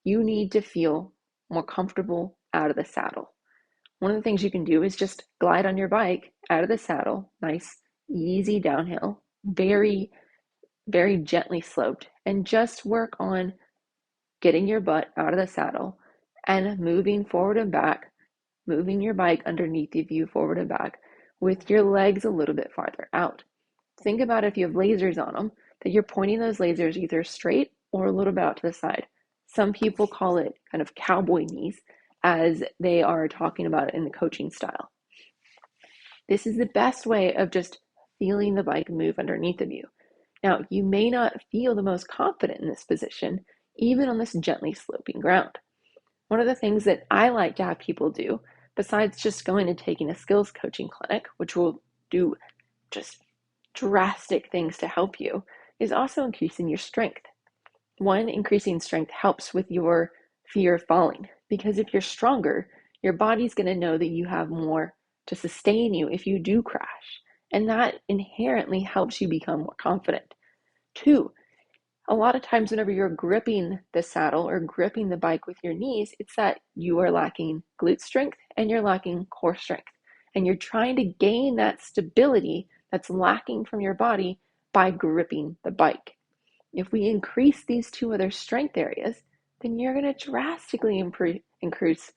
you need to feel more comfortable out of the saddle. One of the things you can do is just glide on your bike out of the saddle, nice, easy downhill, very, very gently sloped, and just work on getting your butt out of the saddle and moving forward and back, moving your bike underneath of you forward and back with your legs a little bit farther out. Think about if you have lasers on them, that you're pointing those lasers either straight or a little bit out to the side. Some people call it kind of cowboy knees, as they are talking about it in the coaching style. This is the best way of just feeling the bike move underneath of you. Now, you may not feel the most confident in this position, even on this gently sloping ground. One of the things that I like to have people do, besides just going and taking a skills coaching clinic, which will do just drastic things to help you, is also increasing your strength. One, increasing strength helps with your fear of falling, because if you're stronger, your body's going to know that you have more to sustain you if you do crash, and that inherently helps you become more confident. Two, a lot of times whenever you're gripping the saddle or gripping the bike with your knees, it's that you are lacking glute strength and you're lacking core strength, and you're trying to gain that stability that's lacking from your body by gripping the bike. If we increase these two other strength areas, then you're going to drastically increase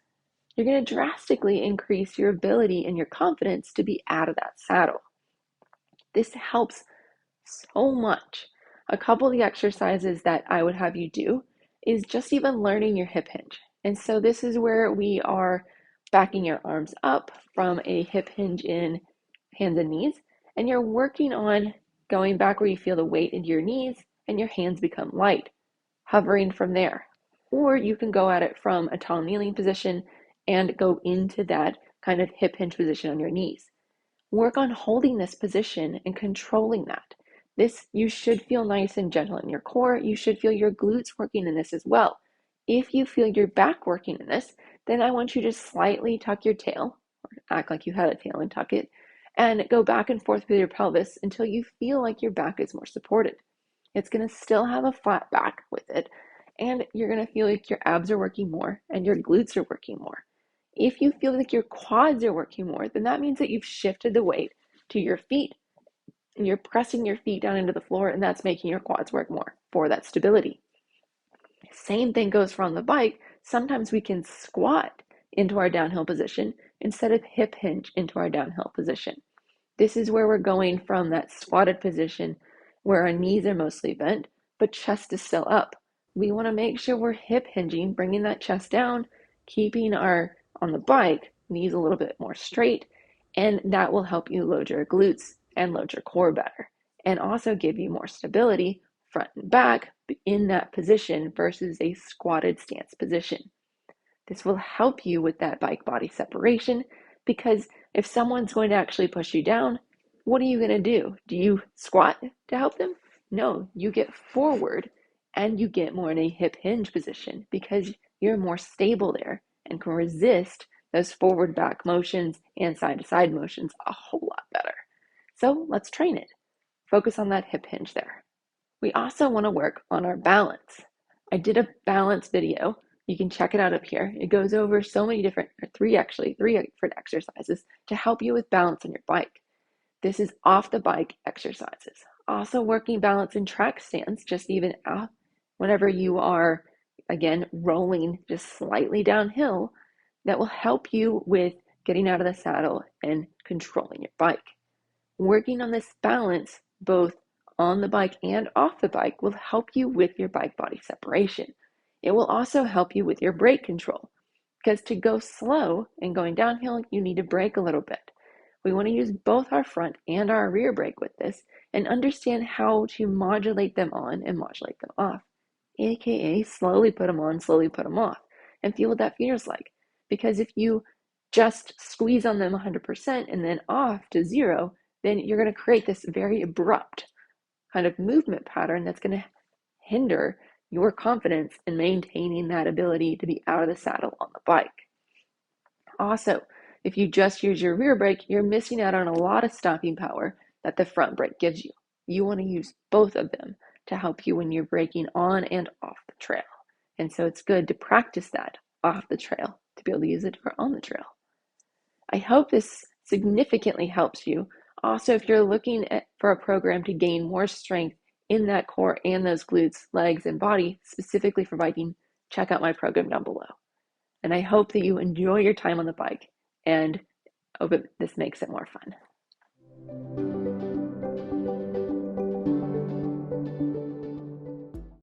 your ability and your confidence to be out of that saddle. This helps so much. A couple of the exercises that I would have you do is just even learning your hip hinge. And so this is where we are backing your arms up from a hip hinge in hands and knees, and you're working on going back where you feel the weight into your knees and your hands become light, hovering from there. Or you can go at it from a tall kneeling position and go into that kind of hip hinge position on your knees. Work on holding this position and controlling that. You should feel nice and gentle in your core. You should feel your glutes working in this as well. If you feel your back working in this, then I want you to slightly tuck your tail, or act like you had a tail and tuck it, and go back and forth with your pelvis until you feel like your back is more supported. It's going to still have a flat back with it, and you're going to feel like your abs are working more and your glutes are working more. If you feel like your quads are working more, then that means that you've shifted the weight to your feet. And you're pressing your feet down into the floor, and that's making your quads work more for that stability. Same thing goes for on the bike. Sometimes we can squat into our downhill position instead of hip hinge into our downhill position. This is where we're going from that squatted position where our knees are mostly bent, but chest is still up. We want to make sure we're hip hinging, bringing that chest down, keeping on the bike, knees a little bit more straight, and that will help you load your glutes and load your core better, and also give you more stability front and back in that position versus a squatted stance position. This will help you with that bike body separation, because if someone's going to actually push you down, what are you going to do? Do you squat to help them? No, you get forward and you get more in a hip hinge position because you're more stable there and can resist those forward back motions and side to side motions a whole lot better. So let's train it. Focus on that hip hinge there. We also want to work on our balance. I did a balance video. You can check it out up here. It goes over so many different, three different exercises to help you with balance on your bike. This is off the bike exercises. Also working balance in track stance, just even whenever you are, again, rolling just slightly downhill, that will help you with getting out of the saddle and controlling your bike. Working on this balance, both on the bike and off the bike, will help you with your bike body separation. It will also help you with your brake control, because to go slow and going downhill, you need to brake a little bit. We want to use both our front and our rear brake with this and understand how to modulate them on and modulate them off, aka slowly put them on, slowly put them off, and feel what that feels like. Because if you just squeeze on them 100% and then off to 0, then you're going to create this very abrupt kind of movement pattern that's going to hinder your confidence in maintaining that ability to be out of the saddle on the bike. Also, if you just use your rear brake, you're missing out on a lot of stopping power that the front brake gives you. You want to use both of them to help you when you're braking on and off the trail. And so it's good to practice that off the trail to be able to use it on the trail. I hope this significantly helps you. Also, if you're looking for a program to gain more strength in that core and those glutes, legs, and body, specifically for biking, check out my program down below. And I hope that you enjoy your time on the bike and hope this makes it more fun.